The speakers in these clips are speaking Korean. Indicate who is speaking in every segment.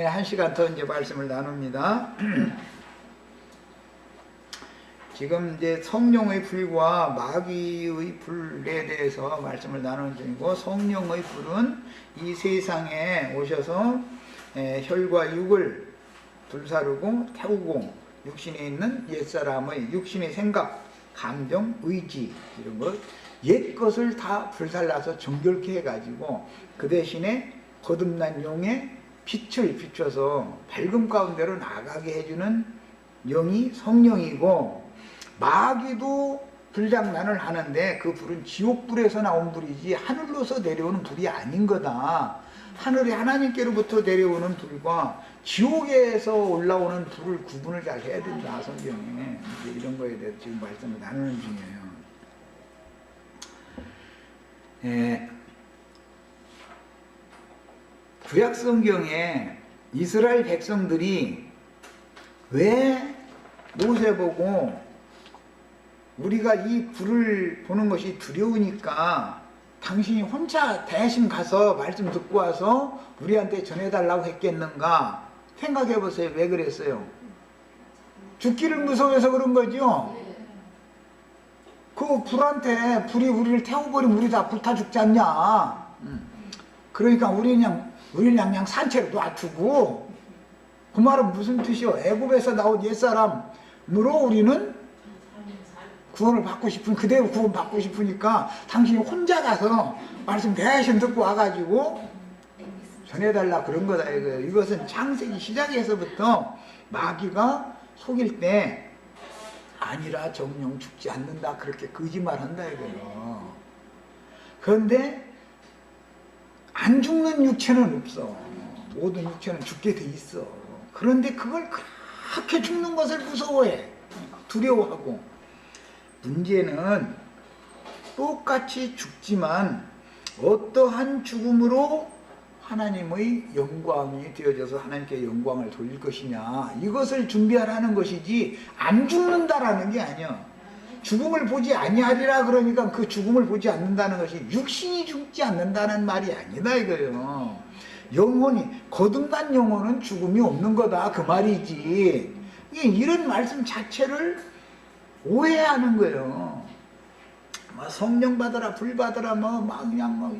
Speaker 1: 한 시간 더 이제 말씀을 나눕니다. 지금 이제 성령의 불과 마귀의 불에 대해서 말씀을 나누는 중이고, 성령의 불은 이 세상에 오셔서 혈과 육을 불사르고 태우고, 육신에 있는 옛사람의 육신의 생각, 감정, 의지 이런 것, 옛 것을 다 불살라서 정결케 해가지고 그 대신에 거듭난 영의 빛을 비춰서 밝음 가운데로 나가게 해주는 영이 성령이고, 마귀도 불장난을 하는데 그 불은 지옥불에서 나온 불이지 하늘로서 내려오는 불이 아닌 거다. 하늘에 하나님께로부터 내려오는 불과 지옥에서 올라오는 불을 구분을 잘 해야 된다, 성경에. 이런 거에 대해서 지금 말씀을 나누는 중이에요. 구약 성경에 이스라엘 백성들이 왜 모세 보고 우리가 이 불을 보는 것이 두려우니까 당신이 혼자 대신 가서 말씀 듣고 와서 우리한테 전해달라고 했겠는가 생각해 보세요. 왜 그랬어요? 죽기를 무서워해서 그런 거죠. 그 불한테 불이 우리를 태워버리면 우리 다 불타 죽지 않냐. 그러니까 우리는 그냥 산채로 놔두고, 그 말은 무슨 뜻이요? 애굽에서 나온 옛사람으로 우리는 구원을 받고 싶은, 그대로 구원 받고 싶으니까 당신이 혼자 가서 말씀 대신 듣고 와가지고 전해달라 그런 거다 이거예요. 이것은 창세기 시작에서부터 마귀가 속일 때 아니라 정령 죽지 않는다 그렇게 거짓말한다 이거예요. 그런데 안 죽는 육체는 없어. 모든 육체는 죽게 돼 있어. 그런데 그걸 그렇게 죽는 것을 무서워해, 두려워하고. 문제는 똑같이 죽지만 어떠한 죽음으로 하나님의 영광이 되어져서 하나님께 영광을 돌릴 것이냐, 이것을 준비하라는 것이지 안 죽는다라는 게 아니야. 죽음을 보지 아니하리라 그러니까 그 죽음을 보지 않는다는 것이 육신이 죽지 않는다는 말이 아니다 이거예요. 영혼이, 거듭난 영혼은 죽음이 없는 거다 그 말이지. 이런 말씀 자체를 오해하는 거예요. 성령 받아라, 불 받아라,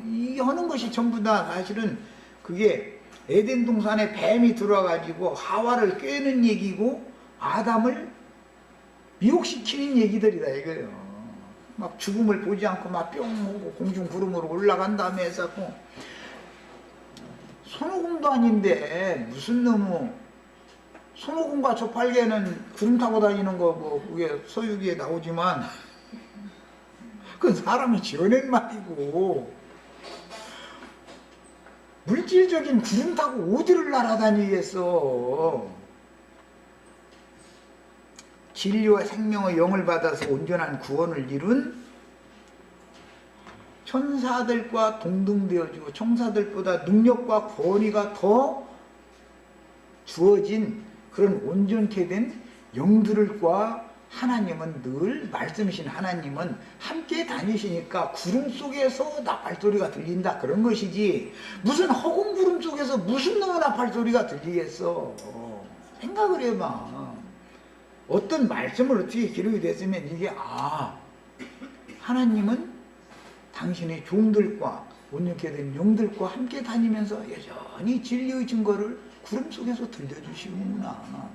Speaker 1: 이 하는 것이 전부 다 사실은 그게 에덴 동산에 뱀이 들어와가지고 하와를 꿰는 얘기고 아담을 미혹시키는 얘기들이다 이거예요. 막 죽음을 보지 않고 막 뿅 오고 공중 구름으로 올라간 다음에 해서 손오공도 아닌데 무슨 놈의 손오공과 저팔계는 구름 타고 다니는 거 그게 서유기에 나오지만 그건 사람이 지어낸 말이고, 물질적인 구름 타고 어디를 날아다니겠어. 진리와 생명의 영을 받아서 온전한 구원을 이룬 천사들과 동등되어지고 천사들보다 능력과 권위가 더 주어진 그런 온전케 된 영들과 하나님은 늘, 말씀이신 하나님은 함께 다니시니까 구름 속에서 나팔소리가 들린다 그런 것이지, 무슨 허공 구름 속에서 무슨 놈의 나팔소리가 들리겠어. 생각을 해봐. 어떤 말씀을 어떻게 기록이 됐으면 이게 하나님은 당신의 종들과 온전케 된 영들과 함께 다니면서 여전히 진리의 증거를 구름 속에서 들려주시는구나.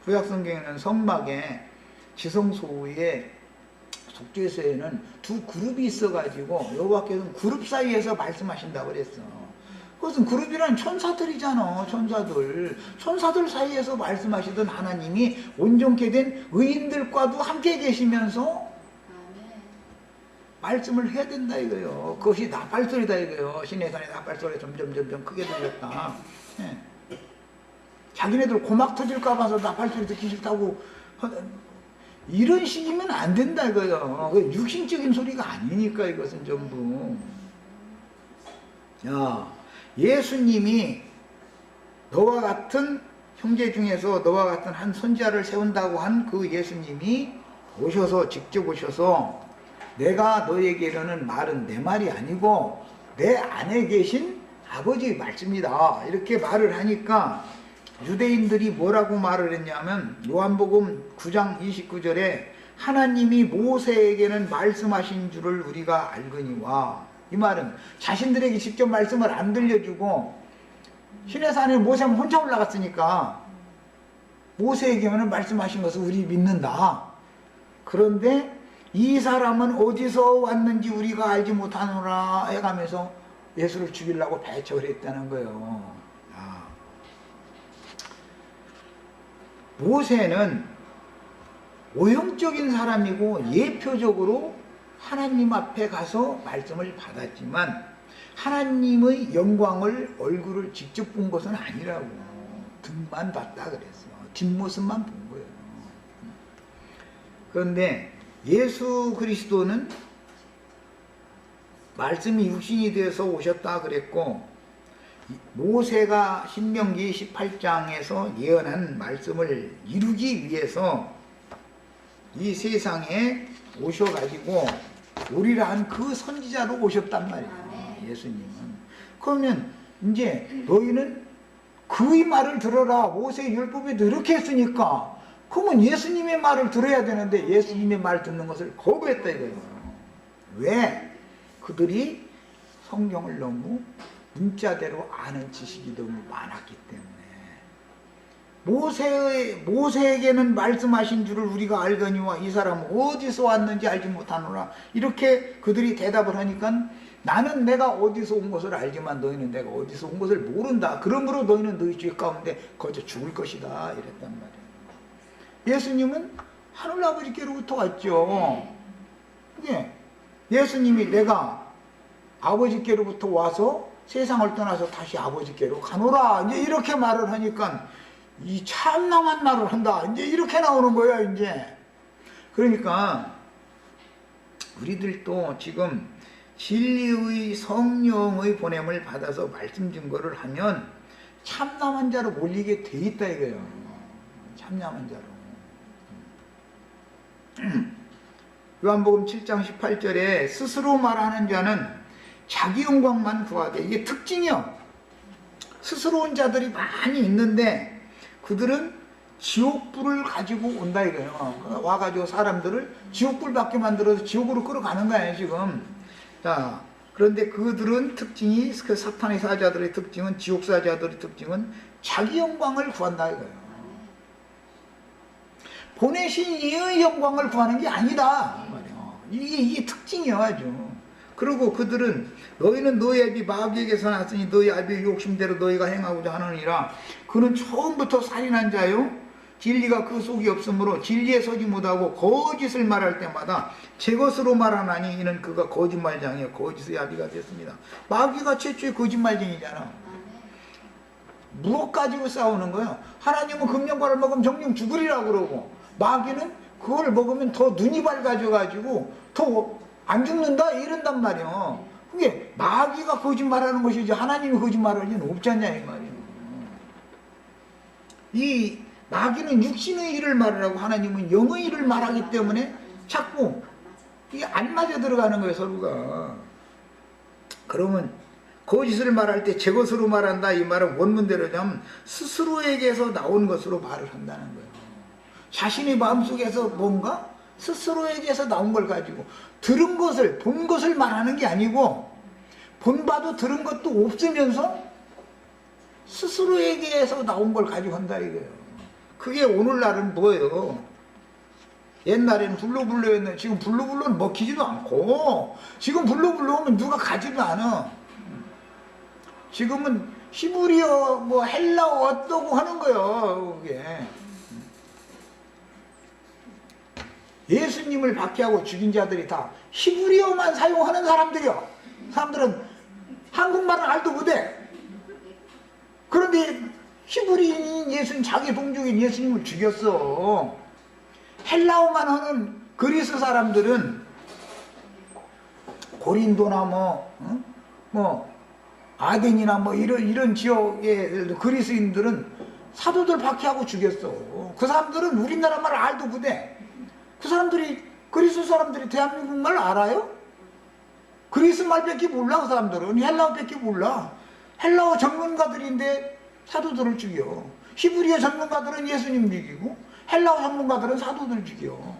Speaker 1: 구약성경에는 성막에 지성소의 속죄소에는 두 그룹이 있어가지고 여호와께서는 그룹 사이에서 말씀하신다고 그랬어. 그것은 그룹이란 천사들이잖아. 천사들 사이에서 말씀하시던 하나님이 온전케 된 의인들과도 함께 계시면서 말씀을 해야 된다 이거예요. 그것이 나팔소리다 이거예요. 시내산의 나팔소리 점점 크게 들렸다. 자기네들 고막 터질까 봐서 나팔소리 듣기 싫다고 이런 식이면 안 된다 이거예요. 육신적인 소리가 아니니까 이것은 전부. 예수님이 너와 같은 형제 중에서 너와 같은 한 선지자를 세운다고 한 그 예수님이 직접 오셔서 내가 너에게 이르는 말은 내 말이 아니고 내 안에 계신 아버지의 말씀이다 이렇게 말을 하니까 유대인들이 뭐라고 말을 했냐면 요한복음 9장 29절에 하나님이 모세에게는 말씀하신 줄을 우리가 알거니와, 이 말은 자신들에게 직접 말씀을 안 들려주고 시내산에 모세는 혼자 올라갔으니까 모세에게는 말씀하신 것을 우리 믿는다. 그런데 이 사람은 어디서 왔는지 우리가 알지 못하노라 해가면서 예수를 죽이려고 배척을 했다는 거예요. 모세는 오형적인 사람이고 예표적으로 하나님 앞에 가서 말씀을 받았지만 하나님의 영광을, 얼굴을 직접 본 것은 아니라고. 등만 봤다 그랬어. 뒷모습만 본 거예요. 그런데 예수 그리스도는 말씀이 육신이 되어서 오셨다 그랬고, 모세가 신명기 18장에서 예언한 말씀을 이루기 위해서 이 세상에 오셔가지고 우리라 한 그 선지자로 오셨단 말이에요. 예수님은. 그러면 이제 너희는 그의 말을 들어라. 모세의 율법에도 이렇게 했으니까 그러면 예수님의 말을 들어야 되는데 예수님의 말 듣는 것을 거부했다 이거예요. 왜? 그들이 성경을 너무 문자대로 아는 지식이 너무 많았기 때문에. 모세에게는 말씀하신 줄을 우리가 알거니와 이 사람은 어디서 왔는지 알지 못하노라. 이렇게 그들이 대답을 하니까 나는 내가 어디서 온 것을 알지만 너희는 내가 어디서 온 것을 모른다. 그러므로 너희는 너희 죄 가운데 거저 죽을 것이다. 이랬단 말이에요. 예수님은 하늘아버지께로부터 왔죠. 예. 예수님이 내가 아버지께로부터 와서 세상을 떠나서 다시 아버지께로 가노라. 이제 이렇게 말을 하니까 이 참남한 말을 한다. 이제 이렇게 나오는 거야, 이제. 그러니까 우리들도 지금 진리의 성령의 보냄을 받아서 말씀 증거를 하면 참남한 자로 몰리게 돼 있다 이거예요. 참남한 자로. 요한복음 7장 18절에 스스로 말하는 자는 자기 영광만 구하되, 이게 특징이요. 스스로 온 자들이 많이 있는데 그들은 지옥불을 가지고 온다 이거예요. 와가지고 사람들을 지옥불 받게 만들어서 지옥으로 끌어가는 거예요 지금. 자, 그런데 그들은 특징이, 그 사탄의 사자들의 특징은, 지옥 사자들의 특징은 자기 영광을 구한다 이거예요. 보내신 이의 영광을 구하는 게 아니다 말이에요. 이게 특징이야 아주. 그리고 그들은 너희는 너희 아비 마귀에게서 났으니 너희 아비의 욕심대로 너희가 행하고자 하느니라. 그는 처음부터 살인한 자요, 진리가 그 속이 없으므로 진리에 서지 못하고 거짓을 말할 때마다 제 것으로 말하나니 이는 그가 거짓말장이요 거짓의 아비가 됐습니다. 마귀가 최초의 거짓말쟁이잖아. 무엇 가지고 싸우는 거예요? 하나님은 금령과를 먹으면 정령 죽으리라고 그러고, 마귀는 그걸 먹으면 더 눈이 밝아져가지고 더 안 죽는다 이런단 말이에요. 그게 마귀가 거짓말하는 것이지 하나님이 거짓말할 리는 없지 않냐 이 말이에요. 이 마귀는 육신의 일을 말하고 하나님은 영의 일을 말하기 때문에 자꾸 이게 안 맞아 들어가는 거예요 서로가. 그러면 거짓을 말할 때 제 것으로 말한다 이 말은 원문대로 하면 스스로에게서 나온 것으로 말을 한다는 거예요. 자신의 마음속에서 뭔가 스스로에게서 나온 걸 가지고 들은 것을, 본 것을 말하는 게 아니고 본바도 들은 것도 없으면서 스스로에게서 나온 걸 가지고 한다 이거예요. 그게 오늘날은 뭐예요? 옛날에는 불로불로였는데 지금 불로불로는 먹히지도 않고, 지금 불로불로 오면 누가 가지도 않아. 지금은 히브리어 뭐 헬라어 어떠고 하는 거예요. 그게 예수님을 박해하고 죽인 자들이 다 히브리어만 사용하는 사람들이요. 사람들은 한국말은 알도 못해. 그런데 히브리인 예수님, 자기 동족인 예수님을 죽였어. 헬라어만 하는 그리스 사람들은 고린도나 뭐 아덴이나 뭐 이런 지역의 그리스인들은 사도들 박해하고 죽였어. 그 사람들은 우리나라 말을 알도 못해. 그 사람들이, 그리스 사람들이 대한민국 말 알아요? 그리스 말밖에 몰라. 그 사람들은 헬라어밖에 몰라. 헬라어 전문가들인데 사도들을 죽여. 히브리어 전문가들은 예수님 죽이고 헬라어 전문가들은 사도들 죽여.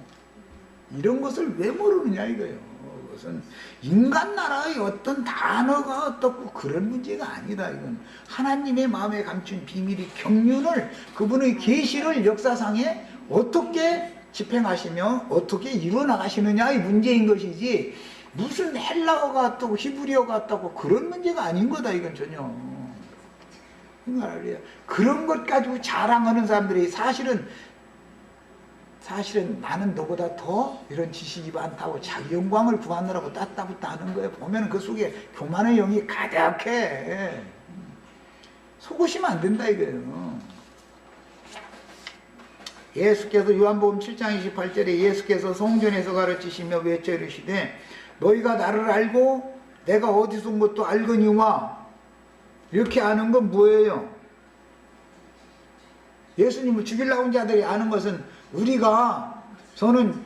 Speaker 1: 이런 것을 왜 모르느냐 이거예요. 그것은 인간 나라의 어떤 단어가 어떻고 그런 문제가 아니다. 이건 하나님의 마음에 감춘 비밀이 경륜을, 그분의 계시를 역사상에 어떻게 집행하시며 어떻게 이루어나가시느냐의 문제인 것이지, 무슨 헬라어가 어떻고 히브리어가 어떻고 그런 문제가 아닌 거다. 이건 전혀. 그런 것 가지고 자랑하는 사람들이 사실은 나는 너보다 더 이런 지식이 많다고 자기 영광을 구하느라고 따따붙다 하는 거예요. 보면 그 속에 교만의 영이 가득해. 속으시면 안 된다 이거예요. 예수께서 요한복음 7장 28절에 예수께서 성전에서 가르치시며 외쳐 이르시되 너희가 나를 알고 내가 어디서 온 것도 알거니와. 이렇게 아는 건 뭐예요? 예수님을 죽이려고 온 자들이 아는 것은 우리가, 저는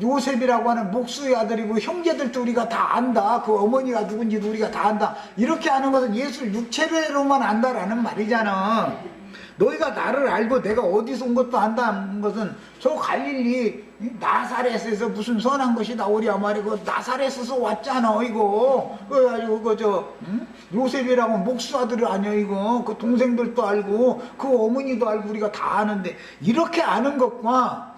Speaker 1: 요셉이라고 하는 목수의 아들이고 형제들도 우리가 다 안다. 그 어머니가 누군지도 우리가 다 안다. 이렇게 아는 것은 예수를 육체로만 안다라는 말이잖아. 너희가 나를 알고 내가 어디서 온 것도 안다는 것은 저 갈릴리 나사렛에서 무슨 선한 것이 나오랴 말이고, 나사렛에서 왔잖아 이거. 그래가지고 요셉이라고 목수 아들 아니야 이거. 그 동생들도 알고 그 어머니도 알고 우리가 다 아는데, 이렇게 아는 것과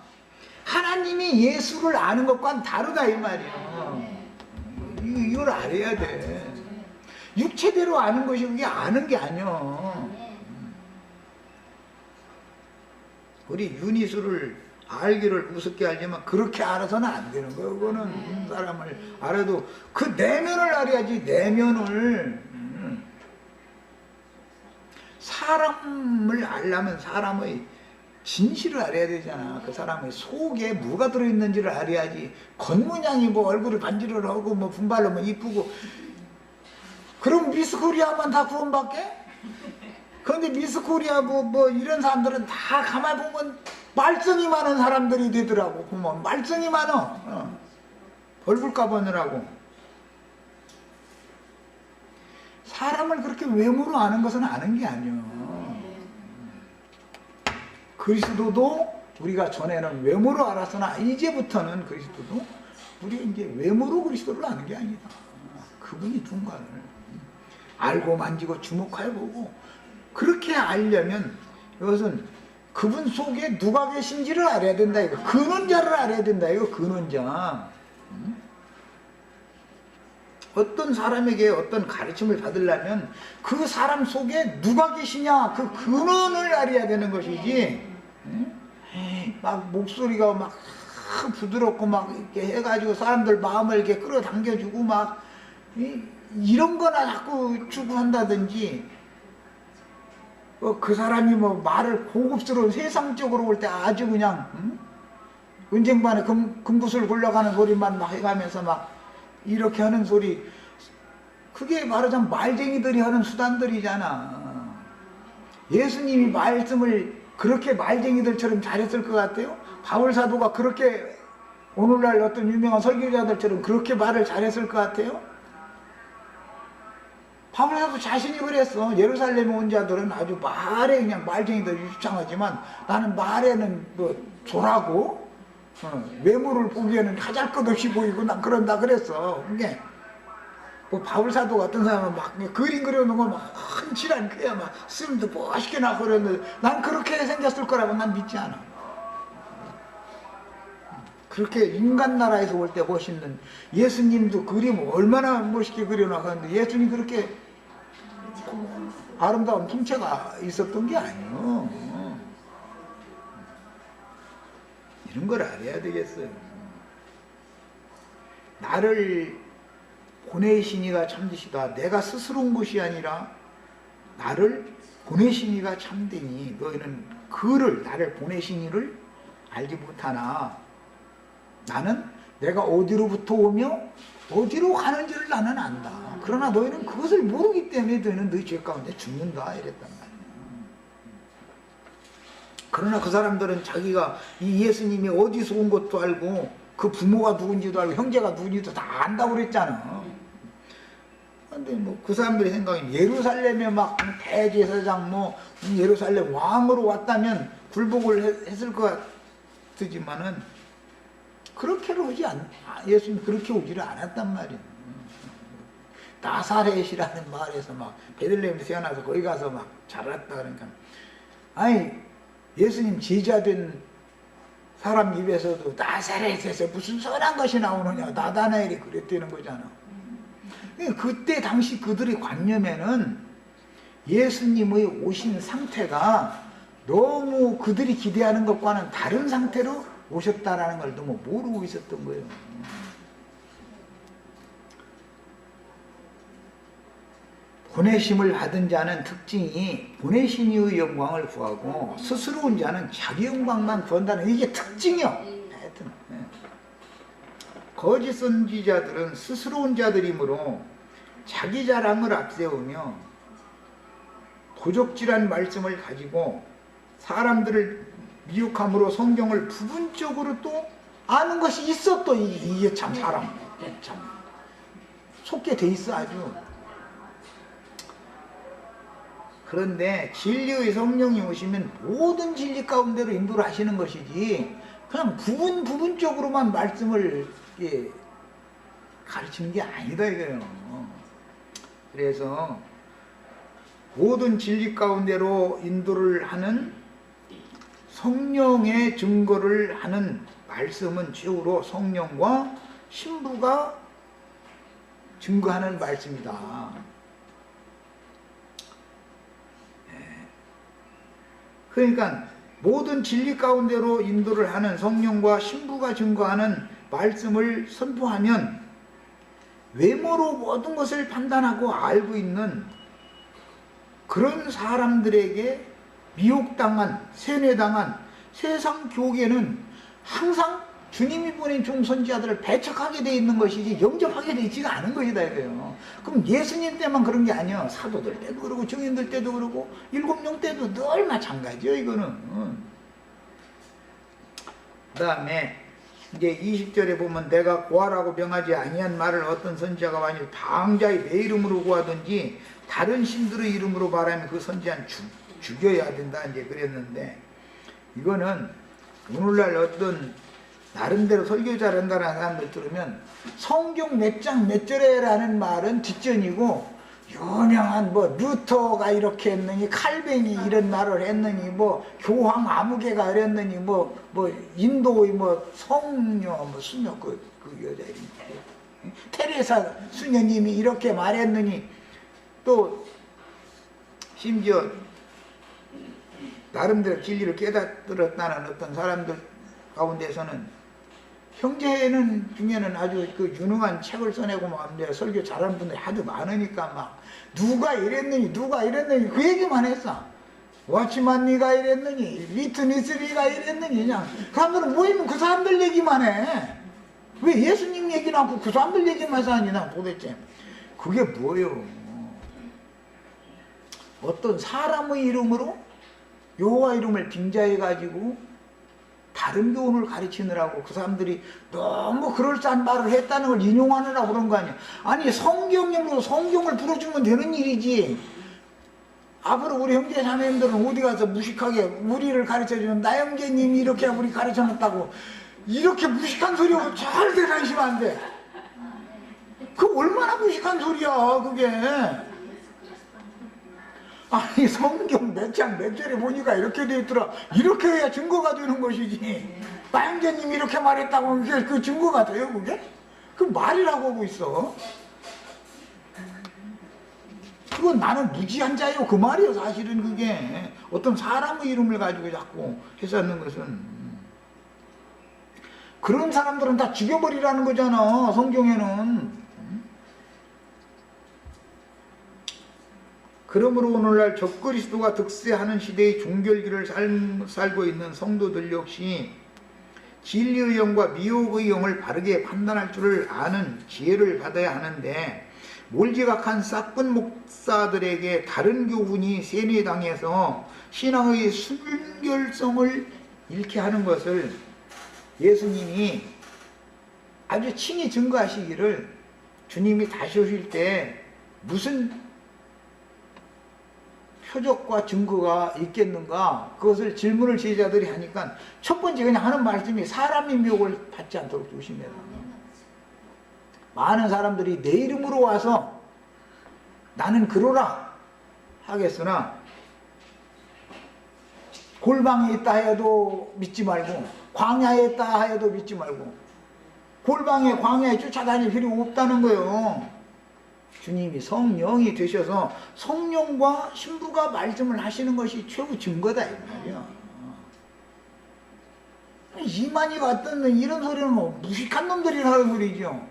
Speaker 1: 하나님이 예수를 아는 것과는 다르다 이 말이야. 이걸 알아야 돼. 육체대로 아는 것이 그게 아는 게 아니야. 우리 유니스를 알기를 우습게 알지만 그렇게 알아서는 안 되는 거예요. 그거는 사람을 알아도 그 내면을 알아야지. 내면을. 사람을 알려면 사람의 진실을 알아야 되잖아. 그 사람의 속에 뭐가 들어있는지를 알아야지. 겉모양이 뭐 얼굴을 반지를 하고 뭐 분발로 뭐 이쁘고, 그럼 미스 코리아만 다 구원받게? 그런데 미스 코리아 뭐 이런 사람들은 다 가만히 보면 말썽이 많은 사람들이 되더라고. 보면 말썽이 많아. 얼굴 까보느라고. 사람을 그렇게 외모로 아는 것은 아는 게 아니야. 그리스도도 우리가 전에는 외모로 알았으나 이제부터는 그리스도도 우리 이제 외모로 그리스도를 아는 게 아니다. 그분이 누군가를 알고 만지고 주목해 보고, 그렇게 알려면 이것은 그분 속에 누가 계신지를 알아야 된다 이거. 근원자를 알아야 된다 이거. 근원자. 어떤 사람에게 어떤 가르침을 받으려면 그 사람 속에 누가 계시냐, 그 근원을 알아야 되는 것이지. 막 목소리가 막 부드럽고 막 이렇게 해가지고 사람들 마음을 이렇게 끌어당겨주고 막 이런 거나 자꾸 추구한다든지, 그 사람이 뭐 말을 고급스러운 세상적으로 볼 때 아주 그냥 은쟁반에 금구슬 굴러가는 소리만 막 해가면서 막 이렇게 하는 소리, 그게 말하자면 말쟁이들이 하는 수단들이잖아. 예수님이 말씀을 그렇게 말쟁이들처럼 잘했을 것 같아요? 바울 사도가 그렇게 오늘날 어떤 유명한 설교자들처럼 그렇게 말을 잘했을 것 같아요? 바울 사도 자신이 그랬어. 예루살렘에 온 자들은 아주 말에 그냥 말쟁이들 유창하지만 나는 말에는 뭐 조라고 외모를 보기에는 하잘것없이 보이고 난 그런다 그랬어. 그게 뭐 바울 사도 같은 사람은 막 그림 그려놓은 거 막 헌칠한 그야 막 쓰면도 멋있게 나고 그랬는데, 난 그렇게 생겼을 거라고 난 믿지 않아. 그렇게 인간 나라에서 올 때 멋있는 예수님도 그림 얼마나 멋있게 그려나가는데, 예수님 그렇게 아름다운 풍채가 있었던 게 아니에요. 이런 걸 알아야 되겠어요. 나를 보내시니가 참되시다. 내가 스스로 온 것이 아니라 나를 보내시니가 참되니 너희는 그를, 나를 보내시니를 알지 못하나 나는 내가 어디로부터 오며 어디로 가는지를 나는 안다. 그러나 너희는 그것을 모르기 때문에 너희는 너희 죄 가운데 죽는다 이랬단 말이야. 그러나 그 사람들은 자기가 이 예수님이 어디서 온 것도 알고 그 부모가 누군지도 알고 형제가 누군지도 다 안다고 그랬잖아. 근데 뭐 그 사람들의 생각은 예루살렘에 막 대제사장 뭐 예루살렘 왕으로 왔다면 굴복을 했을 것 같지만은 그렇게는 예수님 그렇게 오지를 않았단 말이에요. 나사렛이라는 마을에서 막 베들레헴에 태어나서 거기 가서 막 자랐다 그러니까 아니 예수님 제자된 사람 입에서도 나사렛에서 무슨 선한 것이 나오느냐 나다나엘이 그랬다는 거잖아. 그때 당시 그들의 관념에는 예수님의 오신 상태가 너무 그들이 기대하는 것과는 다른 상태로 오셨다라는 걸 너무 모르고 있었던 거예요. 보내심을 받은 자는 특징이 보내신 이의 영광을 구하고 스스로운 자는 자기 영광만 구한다는 이게 특징이요. 하여튼 거짓 선지자들은 스스로운 자들이므로 자기 자랑을 앞세우며 도적질한 말씀을 가지고 사람들을 미혹함으로 성경을 부분적으로 또 아는 것이 있어. 또 이게 참 사람 참 속게 돼 있어 아주. 그런데 진리의 성령이 오시면 모든 진리 가운데로 인도를 하시는 것이지 그냥 부분적으로만 말씀을 가르치는 게 아니다 이거예요. 그래서 모든 진리 가운데로 인도를 하는 성령의 증거를 하는 말씀은 최후로 성령과 신부가 증거하는 말씀이다. 그러니까 모든 진리 가운데로 인도를 하는 성령과 신부가 증거하는 말씀을 선포하면 외모로 모든 것을 판단하고 알고 있는 그런 사람들에게 미혹당한, 세뇌당한 세상 교계는 항상 주님이 보낸 종선지자들을 배척하게 돼 있는 것이지 영접하게 돼 있지가 않은 것이다 이거예요. 그럼 예수님 때만 그런 게 아니야. 사도들 때도 그러고 증인들 때도 그러고 일곱령 때도 늘 마찬가지요 이거는. 그 다음에 이제 20절에 보면 내가 구하라고 명하지 아니한 말을 어떤 선지자가 만일 방자의 내 이름으로 구하든지 다른 신들의 이름으로 말하면 그 선지자는 죽여야 된다 이제 그랬는데 이거는 오늘날 어떤 나름대로 설교 잘한다는 사람들 들으면 성경 몇 장 몇 절에라는 말은 뒷전이고 유명한 뭐 루터가 이렇게 했느니 칼뱅이 이런 말을 했느니 뭐 교황 아무개가 그랬느니 뭐 인도의 뭐 성녀 뭐 수녀 그 여자 이름이 테레사 수녀님이 이렇게 말했느니 또 심지어 나름대로 진리를 깨닫들었다는 어떤 사람들 가운데서는 형제는 중에는 아주 그 유능한 책을 써내고 막 설교 잘하는 분들이 하도 많으니까 막 누가 이랬느니 그 얘기만 했어. 워치만니가 이랬느니 리트니스리가 이랬느니 그냥 그 사람들은 모이면 그 사람들 얘기만 해. 왜 예수님 얘기는 않고 그 사람들 얘기만 하니 난 도대체 그게 뭐예요. 어떤 사람의 이름으로 여호와 이름을 빙자해가지고 다른 교훈을 가르치느라고 그 사람들이 너무 그럴싸한 말을 했다는 걸 인용하느라고 그런 거 아니야. 아니 성경으로 성경을 풀어주면 되는 일이지. 앞으로 우리 형제 자매님들은 어디 가서 무식하게 우리를 가르쳐주면 나영재님이 이렇게 우리 가르쳐놨다고 이렇게 무식한 소리하고 절대 관심 안 돼. 그 얼마나 무식한 소리야 그게. 아니 성경 몇 장 몇 절에 보니까 이렇게 돼 있더라. 이렇게 해야 증거가 되는 것이지. 나영재님이 이렇게 말했다고 그게 그 증거가 돼요 그게? 그 말이라고 하고 있어. 그건 나는 무지한 자요 그 말이에요. 사실은 그게 어떤 사람의 이름을 가지고 자꾸 해서는 것은 그런 사람들은 다 죽여버리라는 거잖아 성경에는. 그러므로 오늘날 적그리스도가 득세하는 시대의 종결기를 살고 있는 성도들 역시 진리의 영과 미혹의 영을 바르게 판단할 줄을 아는 지혜를 받아야 하는데 몰지각한 싹군 목사들에게 다른 교훈이 세뇌당해서 신앙의 순결성을 잃게 하는 것을 예수님이 아주 친히 증거하시기를 주님이 다시 오실 때 무슨 표적과 증거가 있겠는가? 그것을 질문을 제자들이 하니까 첫 번째 그냥 하는 말씀이 사람의 미혹을 받지 않도록 조심해라. 많은 사람들이 내 이름으로 와서 나는 그러라 하겠으나 골방에 있다 해도 믿지 말고 광야에 있다 해도 믿지 말고 골방에 광야에 쫓아다닐 필요가 없다는 거예요. 주님이 성령이 되셔서 성령과 신부가 말씀을 하시는 것이 최고 증거다 이 말이야. 이만희 같던 이런 소리는 뭐 무식한 놈들이 하는 소리죠.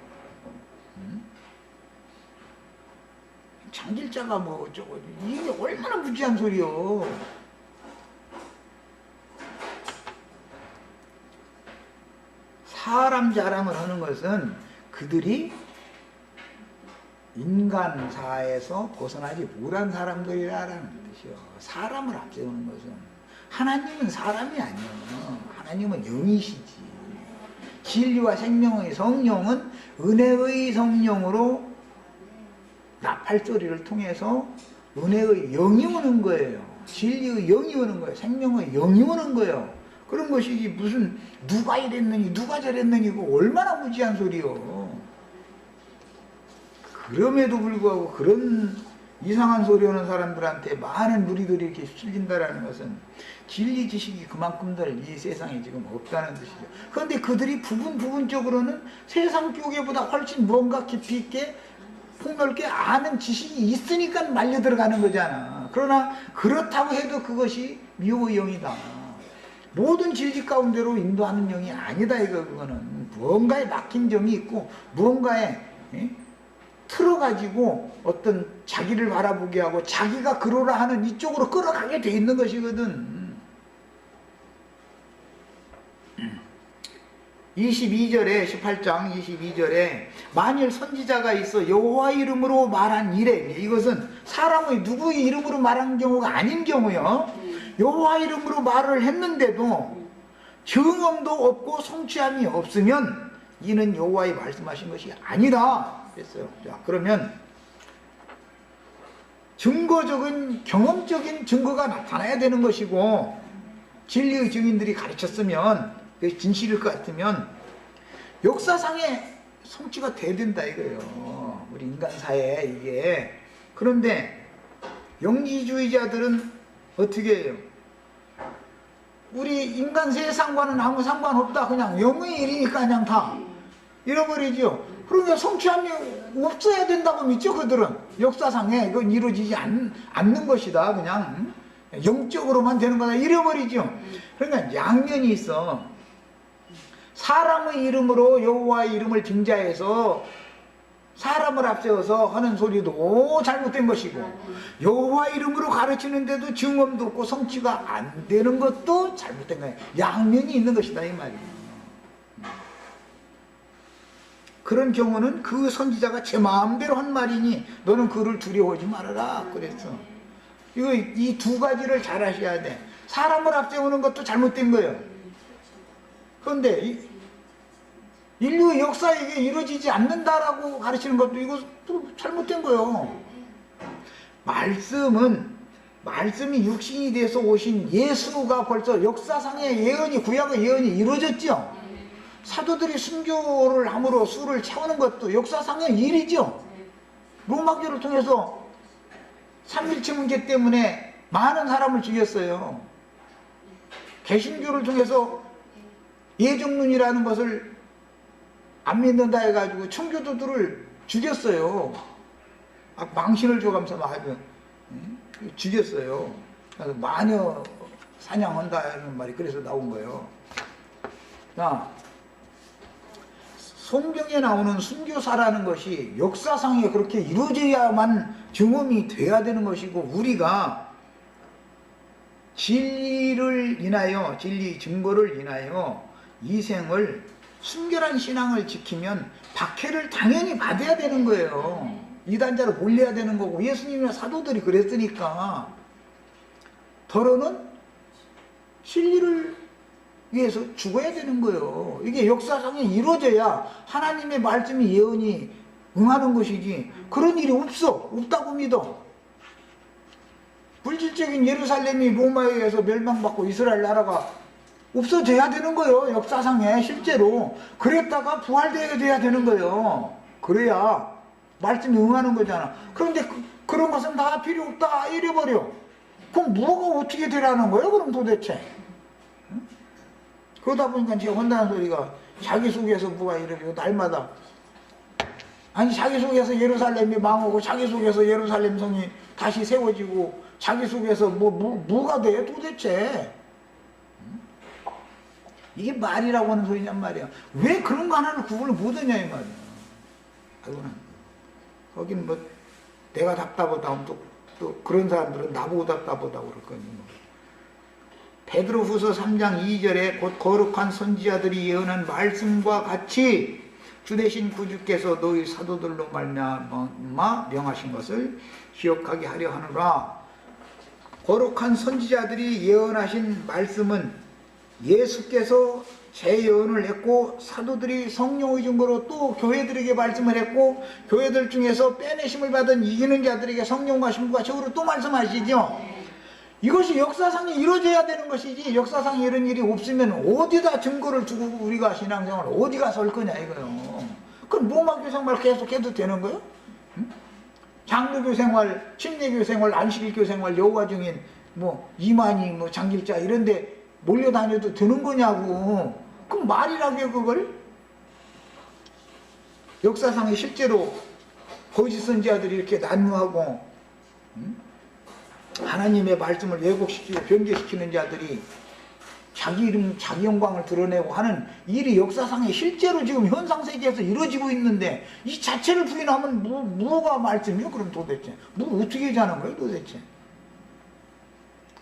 Speaker 1: 장길자가 뭐 어쩌고 이게 얼마나 무지한 소리요. 사람 자랑을 하는 것은 그들이 인간사에서 벗어나지 못한 사람들이라는 뜻이요. 사람을 앞세우는 것은 하나님은 사람이 아니에요. 하나님은 영이시지. 진리와 생명의 성령은 은혜의 성령으로 나팔소리를 통해서 은혜의 영이 오는 거예요. 진리의 영이 오는 거예요. 생명의 영이 오는 거예요. 그런 것이 무슨 누가 이랬느니 누가 저랬느니 그 얼마나 무지한 소리요. 그럼에도 불구하고 그런 이상한 소리 하는 사람들한테 많은 무리들이 이렇게 실린다라는 것은 진리 지식이 그만큼들 이 세상에 지금 없다는 뜻이죠. 그런데 그들이 부분적으로는 세상 교계보다 훨씬 무언가 깊이 있게 폭넓게 아는 지식이 있으니까 말려 들어가는 거잖아. 그러나 그렇다고 해도 그것이 미혹의 영이다. 모든 진리 가운데로 인도하는 영이 아니다 그거는 무언가에 막힌 점이 있고 무언가에 틀어가지고 어떤 자기를 바라보게 하고 자기가 그러라 하는 이쪽으로 끌어가게 돼 있는 것이거든. 22절에 18장 22절에 만일 선지자가 있어 여호와 이름으로 말한 이래, 이것은 사람의 누구의 이름으로 말한 경우가 아닌 경우요. 여호와 이름으로 말을 했는데도 증언도 없고 성취함이 없으면 이는 여호와의 말씀하신 것이 아니라 했어요. 자, 그러면 증거적인 경험적인 증거가 나타나야 되는 것이고 진리의 증인들이 가르쳤으면 그게 진실일 것 같으면 역사상의 성취가 돼야 된다 이거예요. 우리 인간사에 이게. 그런데 영지주의자들은 어떻게 해요? 우리 인간 세상과는 아무 상관없다. 그냥 영의 일이니까 그냥 다 잃어버리죠. 그러면 성취함이 없어야 된다고 믿죠. 그들은 역사상에 이건 이루어지지 않는 것이다. 그냥 영적으로만 되는 거다 잃어버리죠. 그러니까 양면이 있어. 사람의 이름으로 여호와의 이름을 빙자해서 사람을 앞세워서 하는 소리도 잘못된 것이고 여호와 이름으로 가르치는데도 증언도 없고 성취가 안 되는 것도 잘못된 거예요. 양면이 있는 것이다 이 말이에요. 그런 경우는 그 선지자가 제 마음대로 한 말이니 너는 그를 두려워하지 말아라 그랬어. 이 두 가지를 잘 하셔야 돼. 사람을 앞세우는 것도 잘못된 거예요. 그런데 인류의 역사에 이게 이루어지지 않는다라고 가르치는 것도 이거 또 잘못된 거예요. 말씀이 육신이 돼서 오신 예수가 벌써 역사상의 예언이 구약의 예언이 이루어졌죠. 사도들이 순교를 함으로 수를 채우는 것도 역사상의 일이죠. 로마교를 통해서 삼일체 문제 때문에 많은 사람을 죽였어요. 개신교를 통해서 예정론이라는 것을 안 믿는다 해가지고 청교도들을 죽였어요. 망신을 줘가면서 막 죽였어요. 그래서 마녀 사냥한다는 말이 그래서 나온 거예요. 자, 성경에 나오는 순교사라는 것이 역사상에 그렇게 이루어져야만 증언이 돼야 되는 것이고 우리가 진리를 인하여 진리 증거를 인하여 이 생을 순결한 신앙을 지키면 박해를 당연히 받아야 되는 거예요. 이단자로 몰려야 되는 거고 예수님이나 사도들이 그랬으니까 더러는 진리를 위해서 죽어야 되는 거예요. 이게 역사상에 이루어져야 하나님의 말씀이 예언이 응하는 것이지 그런 일이 없다고 믿어. 물질적인 예루살렘이 로마에 의해서 멸망받고 이스라엘 나라가 없어져야 되는 거예요. 역사상에 실제로. 그랬다가 부활되어야 돼야 되는 거예요. 그래야 말씀이 응하는 거잖아. 그런데 그런 것은 다 필요 없다 이래버려. 그럼 뭐가 어떻게 되라는 거예요? 그럼 도대체. 응? 그러다 보니까 제가 혼다는 소리가 자기 속에서 뭐가 이러고 날마다 아니 자기 속에서 예루살렘이 망하고 자기 속에서 예루살렘 성이 다시 세워지고 자기 속에서 뭐가 돼 도대체. 이게 말이라고 하는 소리냔 말이야. 왜 그런 거 하나를 구분을 못하냐 이 말이야. 아이고는 거긴 뭐 내가 답답하다 하면 또 그런 사람들은 나보고 답답하다고 그럴 거니 뭐. 베드로후서 3장 2절에 곧 거룩한 선지자들이 예언한 말씀과 같이 주 대신 구주께서 너희 사도들로 말미암아 명하신 것을 기억하게 하려 하노라. 거룩한 선지자들이 예언하신 말씀은 예수께서 재예언을 했고 사도들이 성령의 증거로 또 교회들에게 말씀을 했고 교회들 중에서 빼내심을 받은 이기는 자들에게 성령과 신부가 적으로 또 말씀하시죠. 이것이 역사상에 이루어져야 되는 것이지 역사상에 이런 일이 없으면 어디다 증거를 두고 우리가 신앙생활을 어디 가서 할 거냐 이거요. 그럼 로마교 생활 계속 해도 되는 거예요? 응? 장로교 생활, 침례교 생활, 안식일교 생활, 여호와 증인, 뭐 이만희, 뭐 장길자 이런데 몰려다녀도 되는 거냐고. 그럼 말이라고요 그걸? 역사상에 실제로 거짓 선지자들이 이렇게 난무하고 하나님의 말씀을 왜곡시키고 변개시키는 자들이 자기 이름, 자기 영광을 드러내고 하는 일이 역사상에 실제로 지금 현상세계에서 이루어지고 있는데 이 자체를 부인하면 뭐가 말씀이요? 그럼 도대체 뭐 어떻게 자는 거예요 도대체?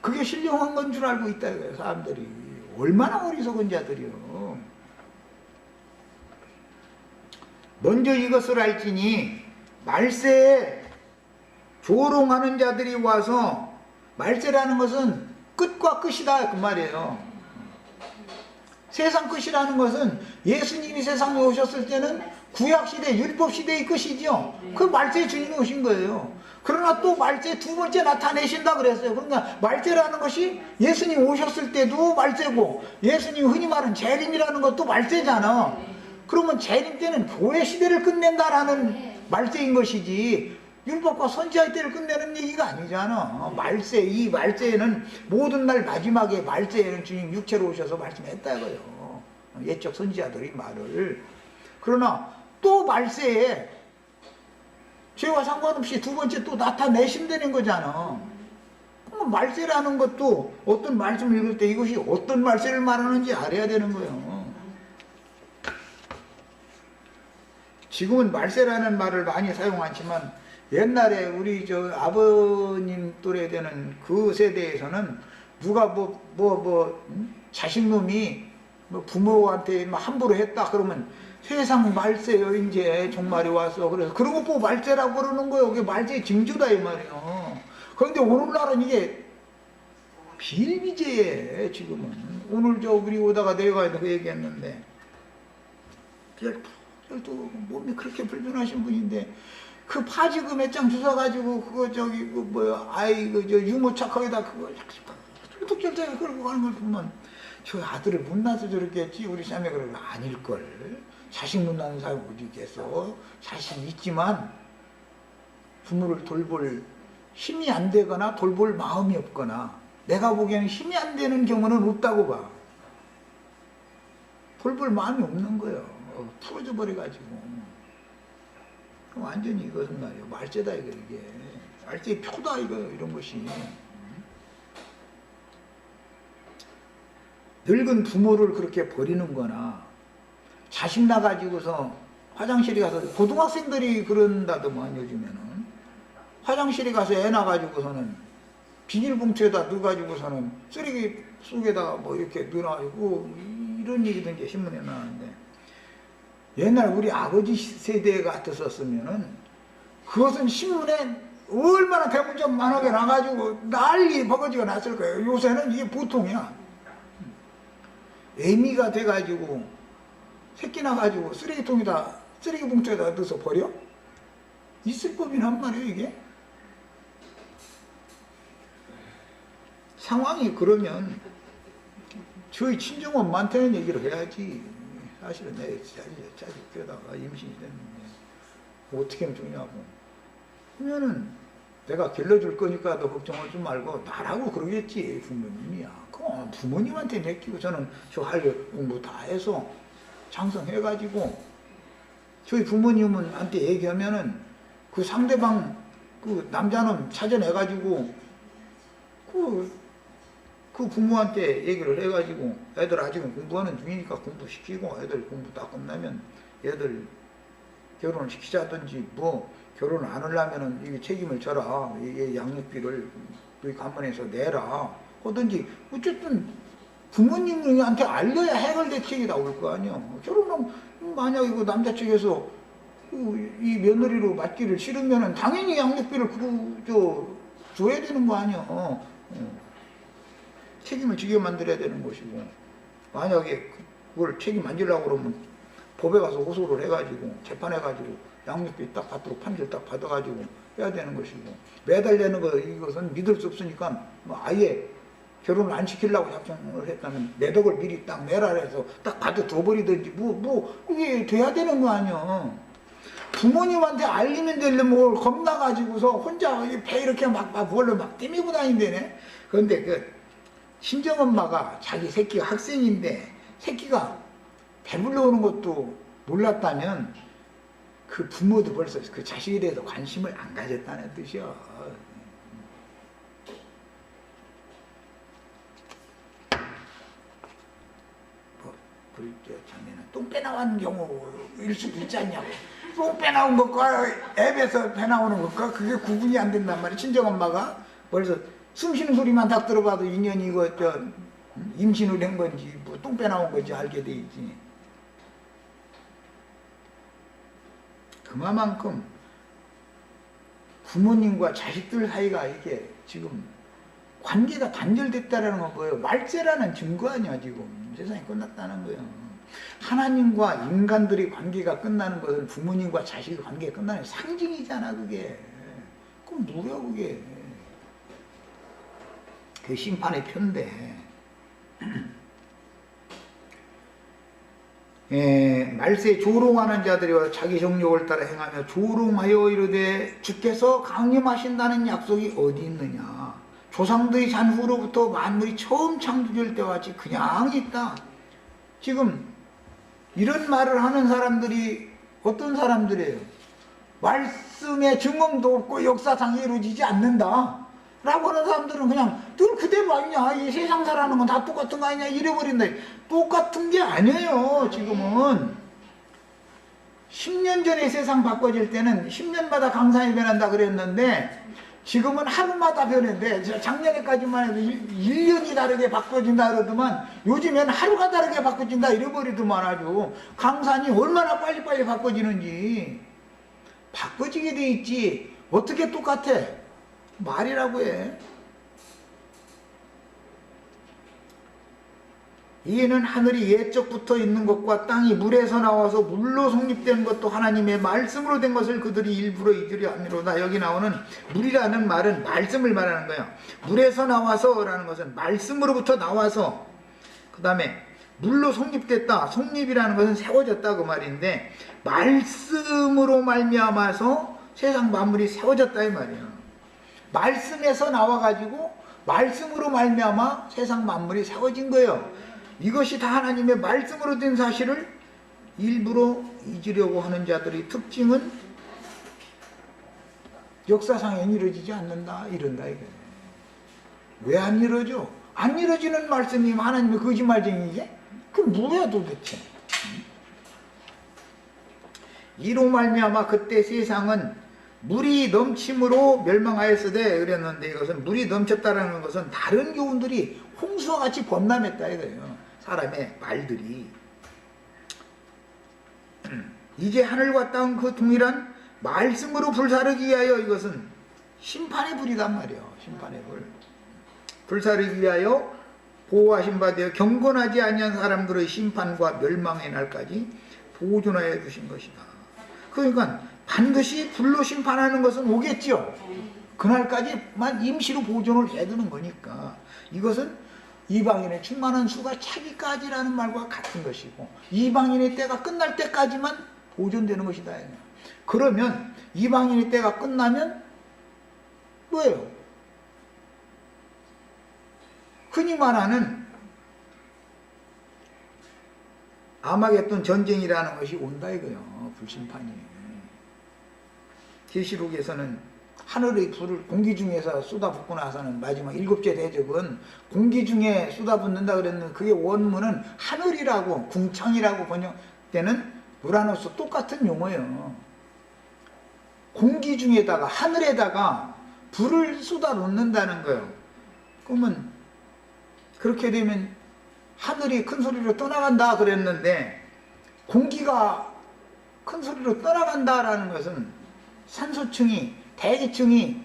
Speaker 1: 그게 신령한 건 줄 알고 있다 이거예요 사람들이. 얼마나 어리석은 자들이요. 먼저 이것을 알지니 말세에 조롱하는 자들이 와서, 말세라는 것은 끝과 끝이다 그 말이에요. 세상 끝이라는 것은 예수님이 세상에 오셨을 때는 구약시대 율법시대의 끝이죠. 그 말세에 주님이 오신 거예요. 그러나 또 말세 두 번째 나타내신다 그랬어요. 그러니까 말세라는 것이 예수님 오셨을 때도 말세고 예수님 흔히 말하는 재림이라는 것도 말세잖아. 그러면 재림 때는 교회 시대를 끝낸다라는 말세인 것이지 율법과 선지자의 때를 끝내는 얘기가 아니잖아. 말세, 이 말세에는 모든 날 마지막에 말세에는 주님 육체로 오셔서 말씀했다 이거예요. 옛적 선지자들이 말을. 그러나 또 말세에 죄와 상관없이 두 번째 또 나타내신다는 거잖아. 그럼 말세라는 것도 어떤 말씀을 읽을 때 이것이 어떤 말세를 말하는지 알아야 되는 거예요. 지금은 말세라는 말을 많이 사용하지만 옛날에 우리 저 아버님 또래 되는 그 세대에서는 누가 자식놈이 뭐 부모한테 함부로 했다 그러면 세상 말세요 이제 종말이 와서 그래서 그런 거 보고 말세라고 그러는 거예요. 그게 말세의 징조다 이 말이에요. 그런데 오늘날은 이게 비일비재해. 지금은 오늘 저 우리 오다가 내려가서 그 얘기했는데 또 몸이 그렇게 불편하신 분인데 그 파지금 몇장 주워가지고 그거 저기 그 뭐야 아이 저 유모차 거기다 그거 뚝뚝절절하게 끌고 가는 걸 보면 저 아들을 못 낳아서 저렇게 했지 우리 쌈에 그러면 아닐걸. 자식 못 낳는 사람이 어디 있겠어. 자식이 있지만 부모를 돌볼 힘이 안 되거나 돌볼 마음이 없거나 내가 보기에는 힘이 안 되는 경우는 없다고 봐. 돌볼 마음이 없는 거예요. 풀어져 버려가지고. 완전히 이것은 말이에요. 말세다 이게. 말세의 표다 이거 이런 것이. 늙은 부모를 그렇게 버리는 거나 자식 나가지고서 화장실에 가서 고등학생들이 그런다더만 요즘에는 화장실에 가서 애 나가지고서는 비닐봉투에다 넣어가지고서는 쓰레기 속에다가 뭐 이렇게 넣어가지고 이런 얘기도 이제 신문에 나왔는데 옛날 우리 아버지 세대 같았었으면은 그것은 신문에 얼마나 대문짝 만하게 나가지고 난리 버거지가 났을 거예요. 요새는 이게 보통이야. 애미가 돼가지고 새끼 나가지고 쓰레기 봉투에다 넣어서 버려? 있을 법이란 말이에요 이게. 상황이 그러면 저희 친정엄마한테는 얘기를 해야지. 사실은 내 자식 뼈다가 임신이 됐는데 어떻게 하면 좋냐고. 그러면은 내가 길러줄 거니까 너 걱정하지 말고 나라고 그러겠지. 부모님이야. 그럼 부모님한테 맡기고 저는 저 할 공부 다 해서 장성해가지고 저희 부모님한테 얘기하면은 그 상대방 그 남자는 찾아내가지고 그 부모한테 얘기를 해가지고 애들 아직은 공부하는 중이니까 공부시키고 애들 공부 다 끝나면 애들 결혼을 시키자든지 뭐 결혼 안 하려면은 이게 책임을 져라. 이게 양육비를 너희 가문에서 내라. 하든지 어쨌든 부모님한테 알려야 해결될 책이 나올 거 아니야. 결혼하면 만약 이거 남자 측에서 이 며느리로 맞기를 싫으면은 당연히 양육비를 줘야 되는 거 아니야. 책임을 지게 만들어야 되는 것이고, 만약에 그걸 책임 안 지려고 그러면 법에 가서 호소를 해가지고 재판해가지고 양육비 딱 받도록 판결 딱 받아가지고 해야 되는 것이고, 매달리는 거 이것은 믿을 수 없으니까 뭐 아예 결혼을 안 시키려고 작정을 했다면 내 덕을 미리 딱 내라 해서 딱 받아둬버리든지 이게 돼야 되는 거 아니야. 부모님한테 알리면 되려면 뭘 겁나가지고서 혼자 배 이렇게 뭘로 막 띠미고 다닌대네. 그런데 그 친정엄마가 자기 새끼가 학생인데 새끼가 배불러 오는 것도 몰랐다면 그 부모도 벌써 그 자식에 대해서 관심을 안 가졌다는 뜻이야. 작년에 똥 빼나온 경우일 수도 있지 않냐고. 똥 빼나온 것과 앱에서 빼나오는 것과 그게 구분이 안 된단 말이야. 친정엄마가 벌써 숨 쉬는 소리만 딱 들어봐도 인연이 이거 임신을 한 건지 뭐 똥 빼나온 건지 알게 돼 있지. 그만큼 부모님과 자식들 사이가 이게 지금 관계가 단절됐다라는 건 거예요. 말세라는 증거 아니야. 지금 세상이 끝났다는 거예요. 하나님과 인간들의 관계가 끝나는 것은 부모님과 자식의 관계가 끝나는 상징이잖아. 그게 그럼 뭐야 그게. 그 심판의 표인데 말세에 조롱하는 자들이와 자기 정욕을 따라 행하며 조롱하여 이르되 주께서 강림하신다는 약속이 어디 있느냐. 조상들이 잔 후로부터 만물이 처음 창조될 때와 같이 그냥 있다. 지금 이런 말을 하는 사람들이 어떤 사람들이에요? 말씀의 증언도 없고 역사상 이루어지지 않는다 라고 하는 사람들은 그냥 늘 그대로 아니냐, 이 세상 살아가는 건 다 똑같은 거 아니냐 이래버린다. 똑같은 게 아니에요. 지금은 10년 전에 세상 바꿔질 때는 10년마다 강산이 변한다 그랬는데 지금은 하루마다 변했는데, 작년에까지만 해도 1년이 다르게 바꿔진다 그러더만 요즘엔 하루가 다르게 바꿔진다 이래버리더만. 아주 강산이 얼마나 빨리빨리 바꿔지는지. 바꿔지게 돼 있지 어떻게 똑같아. 말이라고 해. 이에는 하늘이 예적부터 있는 것과 땅이 물에서 나와서 물로 성립된 것도 하나님의 말씀으로 된 것을 그들이 일부러 잊으려 함이로다. 여기 나오는 물이라는 말은 말씀을 말하는 거예요. 물에서 나와서 라는 것은 말씀으로부터 나와서, 그 다음에 물로 성립됐다. 성립이라는 것은 세워졌다 그 말인데, 말씀으로 말미암아서 세상 만물이 세워졌다 이 말이에요. 말씀에서 나와가지고 말씀으로 말미암아 세상 만물이 세워진 거예요. 이것이 다 하나님의 말씀으로 된 사실을 일부러 잊으려고 하는 자들의 특징은 역사상에 이루어지지 않는다 이런다 이거예요. 왜 안 이루어져? 안 이루어지는 말씀이 하나님의 거짓말쟁이지? 그게 뭐야 도대체? 이로 말미암아 그때 세상은 물이 넘침으로 멸망하였으되 그랬는데, 이것은 물이 넘쳤다라는 것은 다른 교훈들이 홍수와 같이 범람했다 이거예요. 사람의 말들이. 이제 하늘과 땅 그 동일한 말씀으로 불사르기 위하여, 이것은 심판의 불이란 말이에요. 심판의 불. 불사르기 위하여 보호하신 바 되어 경건하지 아니한 사람들의 심판과 멸망의 날까지 보존하여 주신 것이다. 그러니까 반드시 불로 심판하는 것은 오겠죠. 그날까지만 임시로 보존을 해두는 거니까 이것은 이방인의 충만한 수가 차기까지라는 말과 같은 것이고 이방인의 때가 끝날 때까지만 보존되는 것이다. 그러면 이방인의 때가 끝나면 뭐예요? 흔히 말하는 아마겟돈 전쟁이라는 것이 온다 이거요. 불심판이. 계시록에서는 하늘의 불을 공기 중에서 쏟아붓고 나서는 마지막 일곱째 대적은 공기 중에 쏟아붓는다 그랬는데 그게 원문은 하늘이라고 궁창이라고 번역되는 우라노스 똑같은 용어예요. 공기 중에다가 하늘에다가 불을 쏟아놓는다는 거예요. 그러면 그렇게 되면 하늘이 큰 소리로 떠나간다 그랬는데 공기가 큰 소리로 떠나간다라는 것은 산소층이 대기층이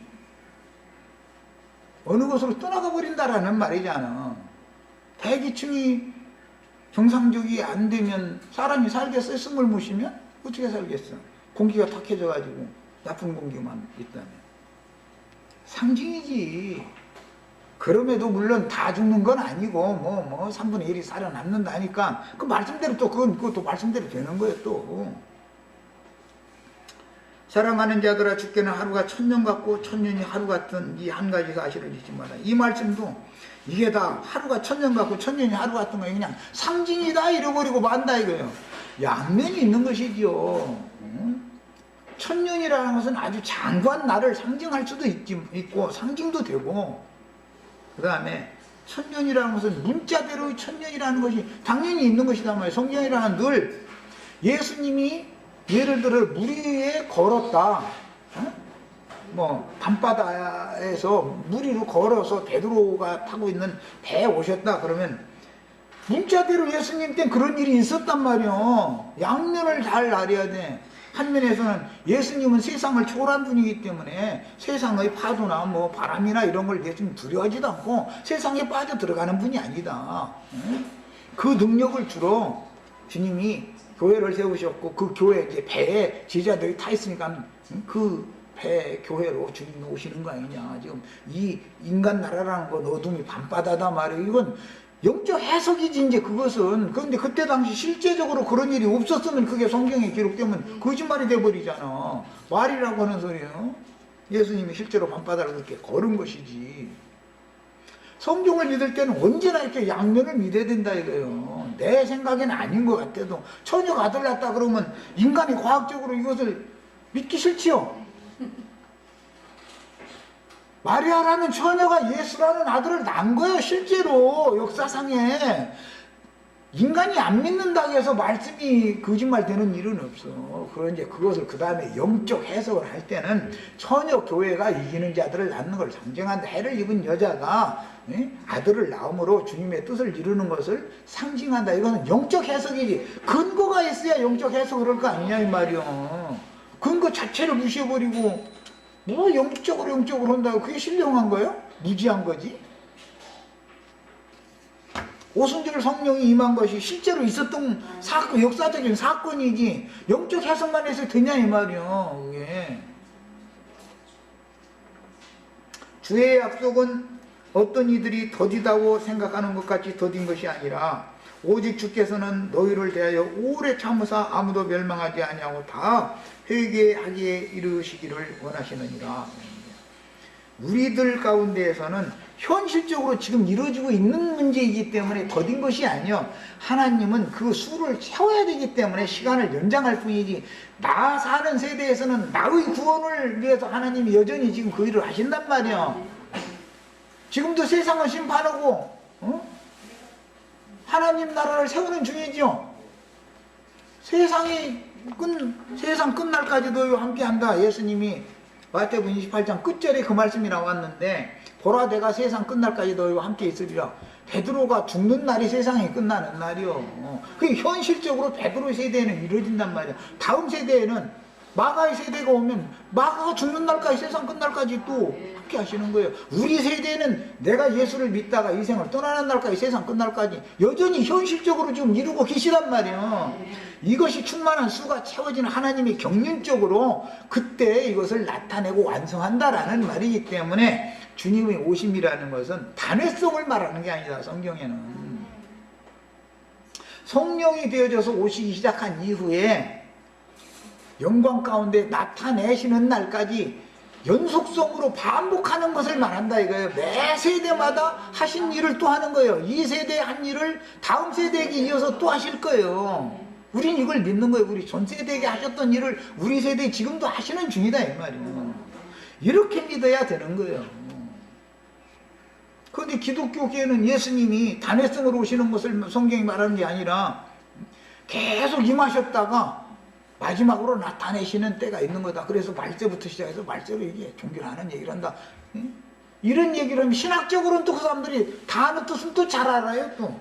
Speaker 1: 어느 곳으로 떠나가 버린다라는 말이잖아. 대기층이 정상적이 안 되면 사람이 살겠어요? 숨을 못 쉬면? 어떻게 살겠어? 공기가 탁해져 가지고 나쁜 공기만 있다면. 상징이지. 그럼에도 물론 다 죽는 건 아니고 3분의 1이 살아남는다니까 그 말씀대로 또 그것도 말씀대로 되는 거예요 또. 사랑하는 자들아 주께는 하루가 1000년 같고 1000년이 하루 같은 이 한 가지 사실을 잊지 마라. 이 말씀도 이게 다 하루가 1000년 같고 1000년이 하루 같은 거 그냥 상징이다 잃어버리고 만다 이거예요. 양면이 있는 것이지요. 1000년이라는 것은 아주 장구한 날을 상징할 수도 있고 상징도 되고 그 다음에 1000년이라는 것은 문자대로 1000년이라는 것이 당연히 있는 것이다 말이에요. 성경이라는 늘 예수님이 예를 들어 물 위에 걸었다. 밤바다에서 물 위로 걸어서 베드로가 타고 있는 배에 오셨다. 그러면 문자대로 예수님 때 그런 일이 있었단 말이요. 양면을 잘 알아야 돼. 한면에서는 예수님은 세상을 초월한 분이기 때문에 세상의 파도나 바람이나 이런 걸 예수님 두려워하지도 않고 세상에 빠져 들어가는 분이 아니다. 그 능력을 주로 주님이 교회를 세우셨고 그 교회 이제 배에 제자들이 타 있으니까 그 배 교회로 주님이 오시는 거 아니냐. 지금 이 인간 나라라는 건 어둠이 밤바다다 말이에요. 이건 영적 해석이지 이제 그것은. 그런데 그때 당시 실제적으로 그런 일이 없었으면 그게 성경에 기록되면 거짓말이 돼버리잖아. 말이라고 하는 소리예요. 예수님이 실제로 밤바다를 그렇게 걸은 것이지. 성경을 믿을 때는 언제나 이렇게 양면을 믿어야 된다 이거예요. 내 생각에는 아닌 것 같아도 처녀가 아들 낳았다 그러면 인간이 과학적으로 이것을 믿기 싫지요. 마리아라는 처녀가 예수라는 아들을 낳은 거예요. 실제로 역사상에. 인간이 안 믿는다고 해서 말씀이 거짓말 되는 일은 없어. 그런데 그것을 그 다음에 영적 해석을 할 때는 처녀 교회가 이기는 자들을 낳는 걸 상징한다. 해를 입은 여자가 아들을 낳음으로 주님의 뜻을 이루는 것을 상징한다. 이거는 영적 해석이지. 근거가 있어야 영적 해석을 할 거 아니냐 이 말이요. 근거 자체를 무시해버리고 영적으로 한다고 그게 신령한 거예요? 무지한 거지. 오순절 성령이 임한 것이 실제로 있었던 사건, 역사적인 사건이지 영적 해석만 해서 되냐 이 말이요. 그게. 주의 약속은 어떤 이들이 더디다고 생각하는 것 같이 더딘 것이 아니라 오직 주께서는 너희를 대하여 오래 참으사 아무도 멸망하지 아니하고 다 회개하기에 이르시기를 원하시느니라. 우리들 가운데에서는 현실적으로 지금 이루어지고 있는 문제이기 때문에 더딘 것이 아니요. 하나님은 그 수를 채워야 되기 때문에 시간을 연장할 뿐이지 나 사는 세대에서는 나의 구원을 위해서 하나님이 여전히 지금 그 일을 하신단 말이야. 지금도 세상을 심판하고 하나님 나라를 세우는 중이죠. 세상 끝날까지도 함께한다. 예수님이 마태복음 28장 끝절에 그 말씀이 나왔는데 보라 내가 세상 끝날까지 너희와 함께 있으리라. 베드로가 죽는 날이 세상이 끝나는 날이요. 그게 현실적으로 베드로 세대에는 이루어진단 말이야. 다음 세대에는 마가의 세대가 오면 마가가 죽는 날까지 세상 끝날까지 또 그렇게 하시는 거예요. 우리 세대는 내가 예수를 믿다가 이 생을 떠나는 날까지 세상 끝날까지 여전히 현실적으로 좀 이루고 계시단 말이에요. 이것이 충만한 수가 채워지는 하나님의 경륜적으로 그때 이것을 나타내고 완성한다라는 말이기 때문에 주님의 오심이라는 것은 단회성을 말하는 게 아니다. 성경에는 성령이 되어져서 오시기 시작한 이후에 영광 가운데 나타내시는 날까지 연속성으로 반복하는 것을 말한다 이거예요. 매 세대마다 하신 일을 또 하는 거예요. 이 세대의 한 일을 다음 세대에게 이어서 또 하실 거예요. 우린 이걸 믿는 거예요. 우리 전 세대에게 하셨던 일을 우리 세대에 지금도 하시는 중이다 이 말이에요. 이렇게 믿어야 되는 거예요. 그런데 기독교계는 예수님이 단회성으로 오시는 것을 성경이 말하는 게 아니라 계속 임하셨다가 마지막으로 나타내시는 때가 있는 거다. 그래서 말세부터 시작해서 말세로 이게 종교하는 얘기를 한다. 이런 얘기를 하면 신학적으로는 또 그 사람들이 다 아는 뜻은 또 잘 알아요. 또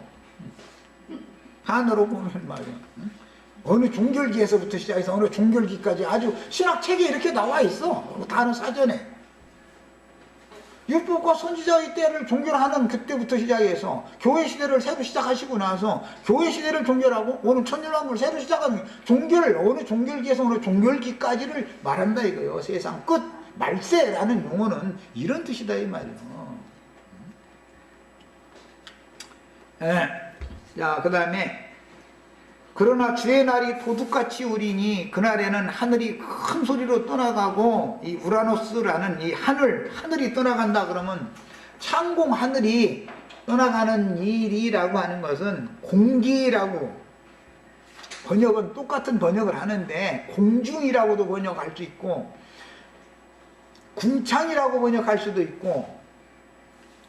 Speaker 1: 한어로 보면 말이야. 어느 종결기에서부터 시작해서 어느 종결기까지 아주 신학책에 이렇게 나와 있어. 다 아는 사전에. 율법과 선지자의 때를 종결하는 그때부터 시작해서 교회 시대를 새로 시작하시고 나서 교회 시대를 종결하고 오늘 천년왕국을 새로 시작하는 종결, 어느 종결기에서 어느 종결기까지를 말한다 이거예요. 세상 끝, 말세라는 용어는 이런 뜻이다 이 말이에요. 자, 그 다음에 그러나 주의 날이 도둑같이 오리니 그날에는 하늘이 큰 소리로 떠나가고 이 우라노스라는 이 하늘이 떠나간다 그러면 창공 하늘이 떠나가는 일이라고 하는 것은 공기라고 번역은 똑같은 번역을 하는데 공중이라고도 번역할 수 있고 궁창이라고 번역할 수도 있고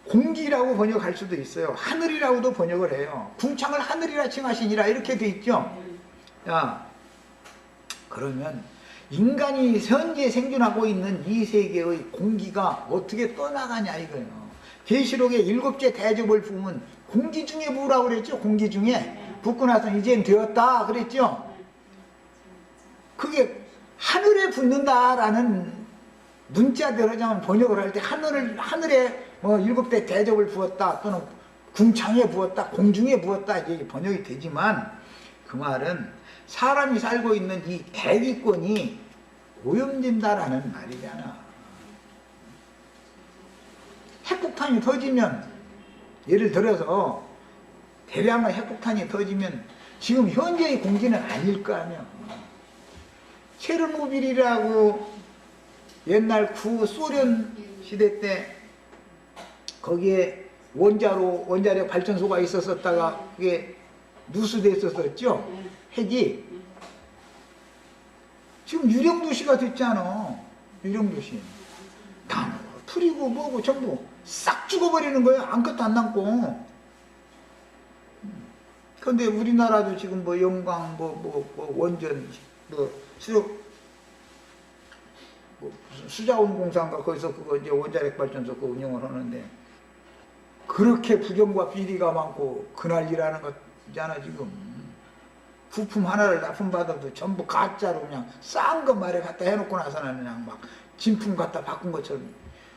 Speaker 1: 공기라고 번역할 수도 있어요. 하늘이라고도 번역을 해요. 궁창을 하늘이라 칭하시니라 이렇게 돼 있죠. 자, 그러면 인간이 현재 생존하고 있는 이 세계의 공기가 어떻게 떠나가냐 이거예요. 계시록의 7째 대접을 부으면 공기 중에 부으라고 그랬죠. 공기 중에 붓고 나서 이젠 되었다 그랬죠. 그게 하늘에 붓는다라는 문자대로 하자면 번역을 할 때 하늘에 뭐 7대 대접을 부었다 또는 궁창에 부었다 공중에 부었다 이게 번역이 되지만 그 말은 사람이 살고 있는 이 대기권이 오염된다라는 말이잖아. 핵폭탄이 터지면 예를 들어서 대량의 핵폭탄이 터지면 지금 현재의 공기는 아닐 거 아니야. 체르노빌이라고 옛날 구소련 시대 때 거기에 원자력 발전소가 있었다가 그게 누수됐었죠. 핵이 지금 유령도시가 됐잖아. 유령도시 다 풀이고 뭐고 전부 싹 죽어버리는 거예요. 아무것도 안 남고. 그런데 우리나라도 지금 뭐 영광 원전 수자원공사인가 거기서 그거 이제 원자력 발전소 그 운영을 하는데 그렇게 부정과 비리가 많고 그날이라는 거잖아. 지금 부품 하나를 납품받아도 전부 가짜로 그냥 싼 거 말에 갖다 해놓고 나서는 그냥 막 진품 갖다 바꾼 것처럼.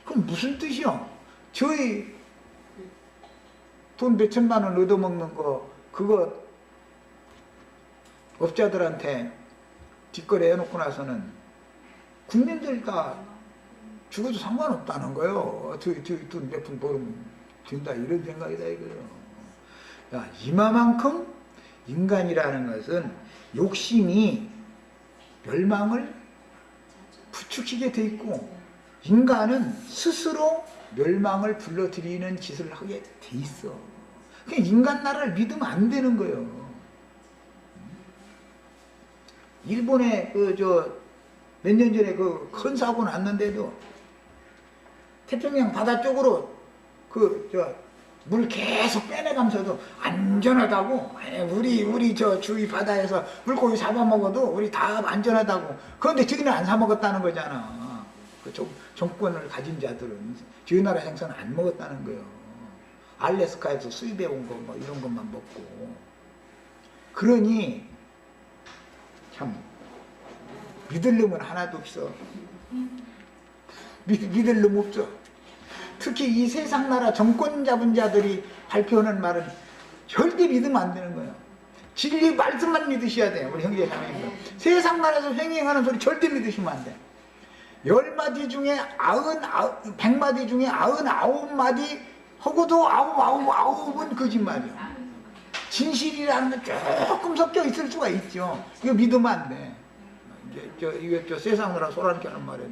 Speaker 1: 그럼 무슨 뜻이야? 저희 돈 몇천만 원 얻어먹는 거 그거 업자들한테 뒷거래 해놓고 나서는 국민들 다 죽어도 상관없다는 거예요. 돈 몇 푼 벌으면 된다 이런 생각이다 이거예요. 야, 이마만큼 인간이라는 것은 욕심이 멸망을 부추기게 돼 있고 인간은 스스로 멸망을 불러들이는 짓을 하게 돼 있어. 그냥 인간 나라를 믿으면 안 되는 거예요. 일본에 몇 년 전에 그 큰 사고 났는데도 태평양 바다 쪽으로 물 계속 빼내가면서도 안전하다고. 우리 저 주위 바다에서 물고기 잡아먹어도 우리 다 안전하다고. 그런데 저기는 안 사먹었다는 거잖아. 그 정권을 가진 자들은 저희 나라 생선 안 먹었다는 거예요. 알래스카에서 수입해온 거 뭐 이런 것만 먹고. 그러니 참 믿을 놈은 하나도 없어. 믿을 놈 없어. 특히 이 세상 나라 정권 잡은 자들이 발표하는 말은 절대 믿으면 안 되는 거예요. 진리 말씀만 믿으셔야 돼요. 우리 형제 자매님들. 세상 나라에서 횡행하는 소리 절대 믿으시면 안 돼. 10마디 중에 100마디 중에 99마디 하고도 99은 거짓말이야. 진실이라는 건 조금 섞여 있을 수가 있죠. 이거 믿으면 안 돼. 이게 세상 나라 소란케 하는 말이에요.